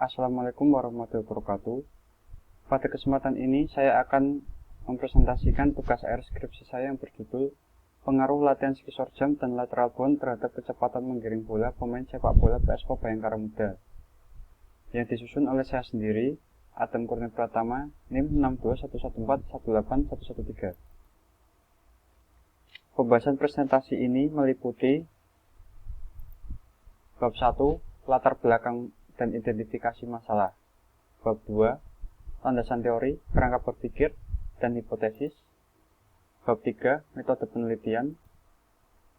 Assalamualaikum warahmatullahi wabarakatuh. Pada kesempatan ini saya akan mempresentasikan tugas akhir skripsi saya yang berjudul Pengaruh Latihan Skisor Jam dan Lateral Bond terhadap kecepatan menggiring bola pemain sepak bola PSV Bayangkara Muda, yang disusun oleh saya sendiri, Adam Kurnia Pratama, NIM 62114181113. Pembahasan presentasi ini meliputi Bab 1, latar belakang dan identifikasi masalah. Bab 2, landasan teori, kerangka berpikir, dan hipotesis. Bab 3, metode penelitian.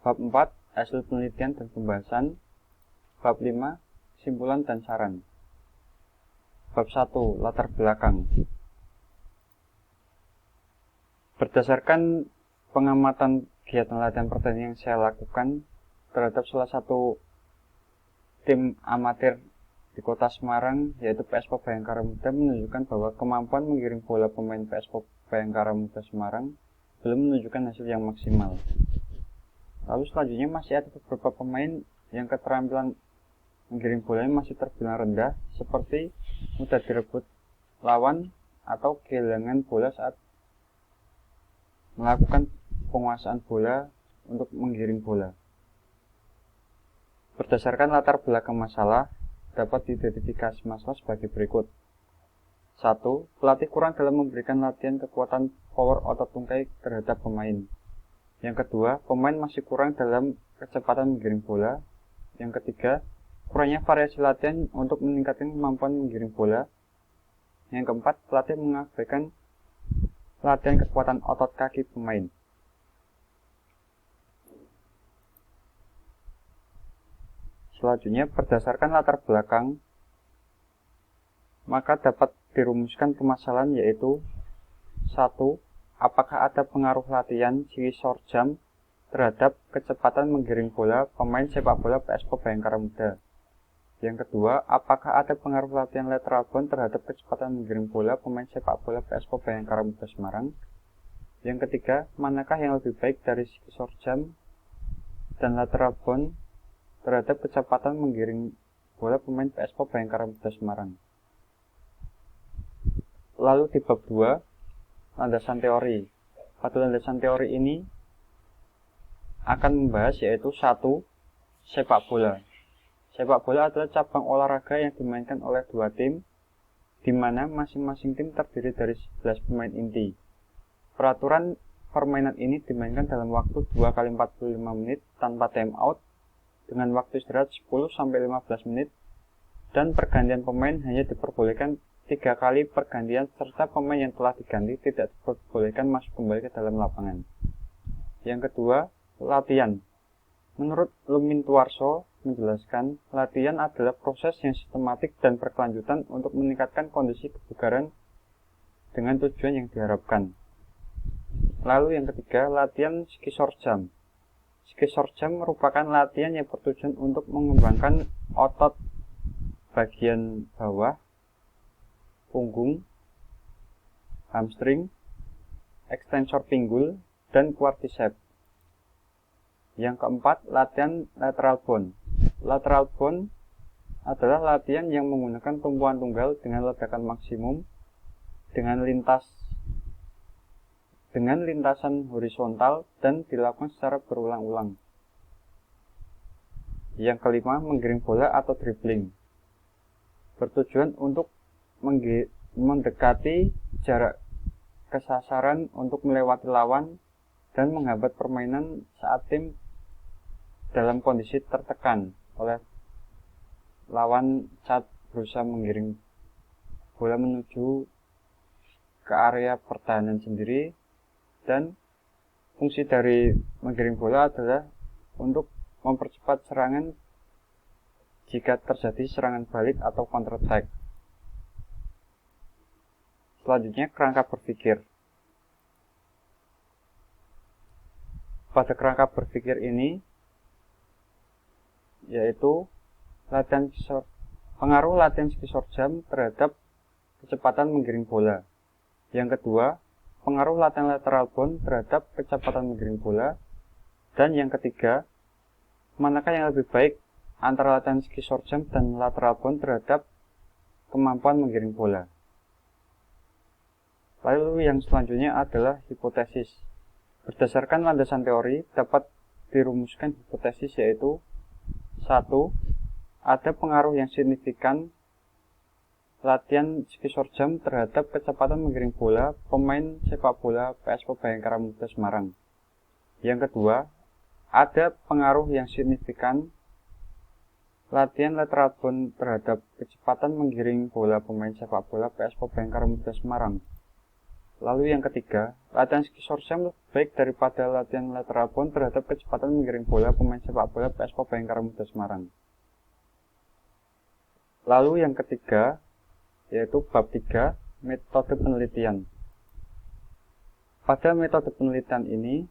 Bab 4, hasil penelitian dan pembahasan. Bab 5, kesimpulan dan saran. Bab 1, latar belakang. Berdasarkan pengamatan kegiatan latihan pertandingan yang saya lakukan terhadap salah satu tim amatir di kota Semarang, yaitu PSV Bayangkara Muda, menunjukkan bahwa kemampuan menggiring bola pemain PSV Bayangkara Muda Semarang belum menunjukkan hasil yang maksimal. Lalu selanjutnya masih ada beberapa pemain yang keterampilan menggiring bolanya masih terbilang rendah, seperti mudah direbut lawan atau kehilangan bola saat melakukan penguasaan bola untuk menggiring bola. Berdasarkan latar belakang masalah, dapat diidentifikasi masalah sebagai berikut. 1. Pelatih kurang dalam memberikan latihan kekuatan power otot tungkai terhadap pemain. Yang kedua, pemain masih kurang dalam kecepatan menggiring bola. Yang ketiga, kurangnya variasi latihan untuk meningkatkan kemampuan menggiring bola. Yang keempat, pelatih mengabaikan latihan kekuatan otot kaki pemain. Selanjutnya, berdasarkan latar belakang, maka dapat dirumuskan permasalahan, yaitu 1. Apakah ada pengaruh latihan skisor jam terhadap kecepatan menggiring bola pemain sepak bola PSV Bayangkara Muda? Yang kedua, apakah ada pengaruh latihan lateral bond terhadap kecepatan menggiring bola pemain sepak bola PSV Bayangkara Muda Semarang? Yang ketiga, manakah yang lebih baik dari skisor jam dan lateral bond terhadap kecepatan menggiring bola pemain PSV Bayangkara Muda Semarang? Lalu di bab 2, landasan teori. Pada landasan teori ini akan membahas, yaitu 1. Sepak bola. Sepak bola adalah cabang olahraga yang dimainkan oleh dua tim, di mana masing-masing tim terdiri dari 11 pemain inti. Peraturan permainan ini dimainkan dalam waktu 2x45 menit tanpa time out, dengan waktu istirahat 10-15 menit, dan pergantian pemain hanya diperbolehkan 3 kali pergantian, serta pemain yang telah diganti tidak diperbolehkan masuk kembali ke dalam lapangan. Yang kedua, latihan. Menurut Lumintuarso menjelaskan, latihan adalah proses yang sistematik dan berkelanjutan untuk meningkatkan kondisi kebugaran dengan tujuan yang diharapkan. Lalu yang ketiga, latihan skisor jam. Skisor jam merupakan latihan yang bertujuan untuk mengembangkan otot bagian bawah, punggung, hamstring, ekstensor pinggul, dan quadriceps. Yang keempat, latihan lateral bond. Lateral bond adalah latihan yang menggunakan tumpuan tunggal dengan ledakan maksimum dengan lintasan horizontal dan dilakukan secara berulang-ulang. Yang kelima, menggiring bola atau dribbling. Bertujuan untuk mendekati jarak kesasaran untuk melewati lawan dan menghambat permainan saat tim dalam kondisi tertekan oleh lawan saat berusaha menggiring bola menuju ke area pertahanan sendiri. Dan fungsi dari menggiring bola adalah untuk mempercepat serangan jika terjadi serangan balik atau counter attack. Selanjutnya, kerangka berpikir. Pada kerangka berpikir ini, yaitu pengaruh latihan skisor jam terhadap kecepatan menggiring bola. Yang kedua, pengaruh latihan lateral bond terhadap kecepatan menggiring bola. Dan yang ketiga, manakah yang lebih baik antara latihan skisor jam dan lateral bond terhadap kemampuan menggiring bola. Lalu yang selanjutnya adalah hipotesis. Berdasarkan landasan teori, dapat dirumuskan hipotesis yaitu 1. Ada pengaruh yang signifikan latihan ski short jump terhadap kecepatan menggiring bola pemain sepak bola PSP Bhayangkara Muda Semarang. Yang kedua, ada pengaruh yang signifikan latihan lateral bone terhadap kecepatan menggiring bola pemain sepak bola PSP Bhayangkara Muda Semarang. Lalu yang ketiga, latihan ski short jump lebih baik daripada latihan lateral bone terhadap kecepatan menggiring bola pemain sepak bola PSP Bhayangkara Muda Semarang. Lalu yang ketiga, yaitu bab 3, metode penelitian. Pada metode penelitian ini,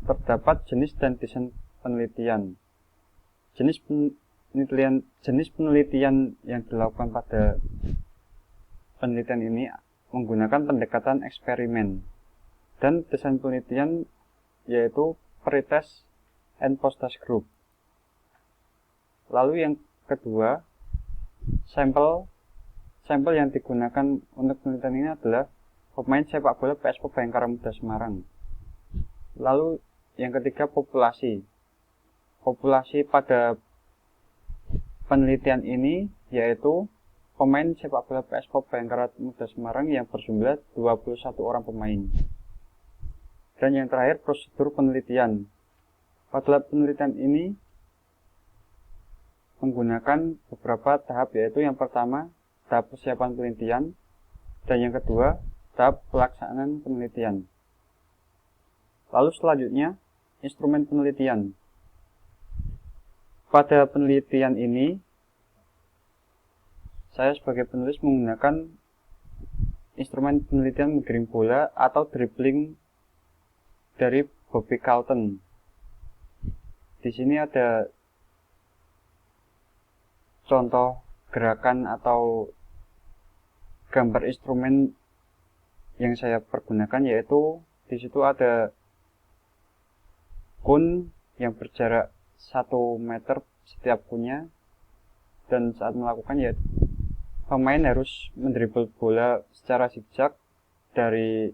terdapat jenis dan desain penelitian. Jenis penelitian yang dilakukan pada penelitian ini menggunakan pendekatan eksperimen, dan desain penelitian yaitu pretest and post-test group. Lalu yang kedua, sampel yang digunakan untuk penelitian ini adalah pemain sepak bola PSP Bhayangkara Muda Semarang. Lalu yang ketiga, populasi pada penelitian ini yaitu pemain sepak bola PSP Bhayangkara Muda Semarang yang berjumlah 21 orang pemain. Dan yang terakhir, prosedur penelitian. Pada penelitian ini menggunakan beberapa tahap, yaitu yang pertama, tahap persiapan penelitian, dan yang kedua, tahap pelaksanaan penelitian. Lalu selanjutnya, instrumen penelitian. Pada penelitian ini, saya sebagai penulis menggunakan instrumen penelitian menggiring bola atau dribbling dari Bobby Charlton. Di sini ada contoh gerakan atau gambar instrumen yang saya pergunakan, yaitu di situ ada kun yang berjarak 1 meter setiap kunnya, dan saat melakukan yaitu pemain harus mendribble bola secara zigzag dari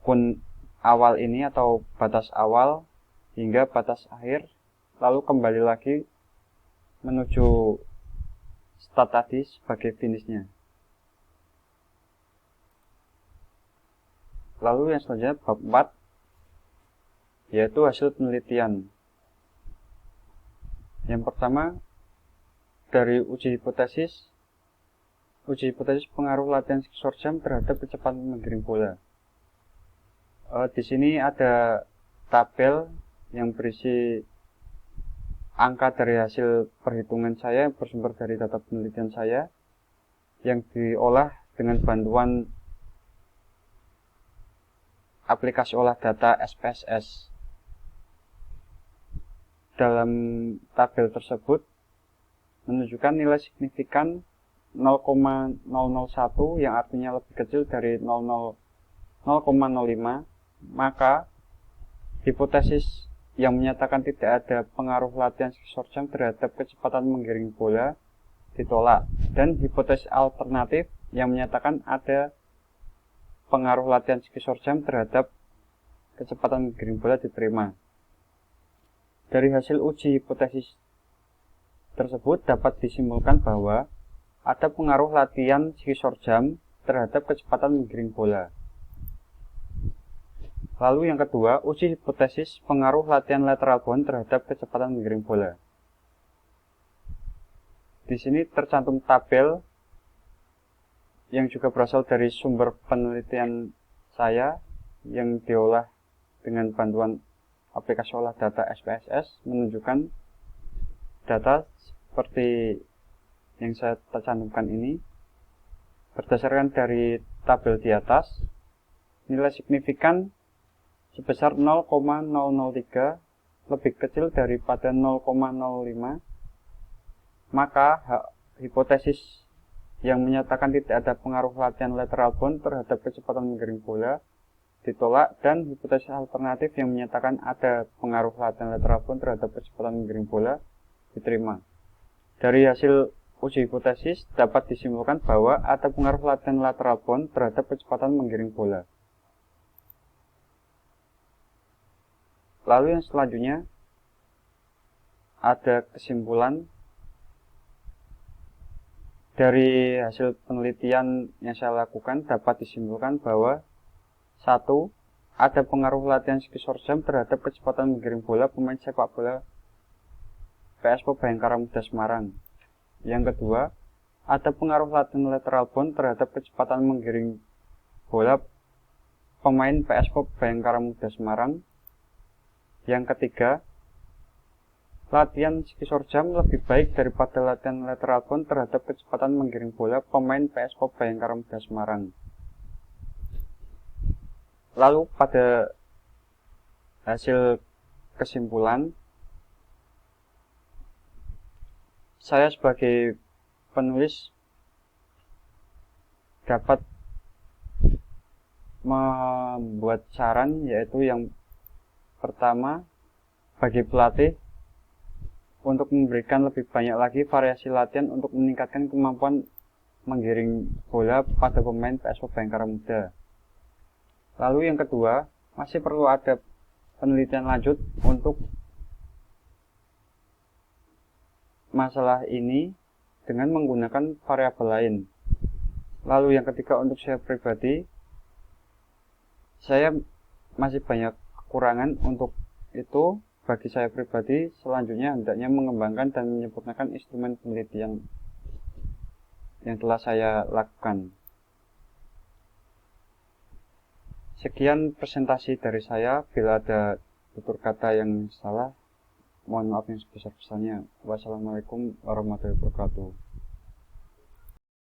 kun awal ini atau batas awal hingga batas akhir, lalu kembali lagi menuju start tadi sebagai finishnya. Lalu yang selanjutnya bab 4, yaitu hasil penelitian. Yang pertama, dari uji hipotesis pengaruh latihan ski short jump terhadap kecepatan menggiring bola. Di sini ada tabel yang berisi angka dari hasil perhitungan saya yang bersumber dari data penelitian saya yang diolah dengan bantuan aplikasi olah data SPSS. Dalam tabel tersebut menunjukkan nilai signifikan 0,001 yang artinya lebih kecil dari 0,05, maka hipotesis yang menyatakan tidak ada pengaruh latihan ski short jump terhadap kecepatan menggiring bola ditolak, dan hipotesis alternatif yang menyatakan ada pengaruh latihan ski short jump terhadap kecepatan menggiring bola diterima. Dari hasil uji hipotesis tersebut dapat disimpulkan bahwa ada pengaruh latihan ski short jump terhadap kecepatan menggiring bola. Lalu yang kedua, uji hipotesis pengaruh latihan lateral bone terhadap kecepatan menggiring bola. Di sini tercantum tabel yang juga berasal dari sumber penelitian saya yang diolah dengan bantuan aplikasi olah data SPSS, menunjukkan data seperti yang saya cantumkan ini. Berdasarkan dari tabel di atas, nilai signifikan sebesar 0,003 lebih kecil daripada 0,05, maka hipotesis yang menyatakan tidak ada pengaruh latihan lateral bone terhadap kecepatan menggiring bola ditolak, dan hipotesis alternatif yang menyatakan ada pengaruh latihan lateral bone terhadap kecepatan menggiring bola diterima. Dari hasil uji hipotesis dapat disimpulkan bahwa ada pengaruh latihan lateral bond terhadap kecepatan menggiring bola. Lalu yang selanjutnya ada kesimpulan dari hasil penelitian yang saya lakukan dapat disimpulkan bahwa 1. Ada pengaruh latihan skisor jam terhadap kecepatan menggiring bola pemain sepak bola PSP Bhayangkara Muda Semarang. Yang kedua, ada pengaruh latihan lateral bond terhadap kecepatan menggiring bola pemain PSP Bhayangkara Muda Semarang. Yang ketiga, latihan skisor jam lebih baik daripada latihan lateral bond terhadap kecepatan menggiring bola pemain PSP Bhayangkara Muda Semarang. Lalu pada hasil kesimpulan, saya sebagai penulis dapat membuat saran, yaitu yang pertama, bagi pelatih untuk memberikan lebih banyak lagi variasi latihan untuk meningkatkan kemampuan menggiring bola pada pemain PSP Bhayangkara Muda. Lalu yang kedua, masih perlu ada penelitian lanjut untuk masalah ini dengan menggunakan variabel lain. Lalu yang ketiga, untuk saya pribadi, saya masih banyak kekurangan untuk itu. Bagi saya pribadi, selanjutnya hendaknya mengembangkan dan menyempurnakan instrumen penelitian yang telah saya lakukan. Sekian presentasi dari saya. Bila ada tutur kata yang salah, mohon maaf yang sebesar-besarnya. Wassalamualaikum warahmatullahi wabarakatuh.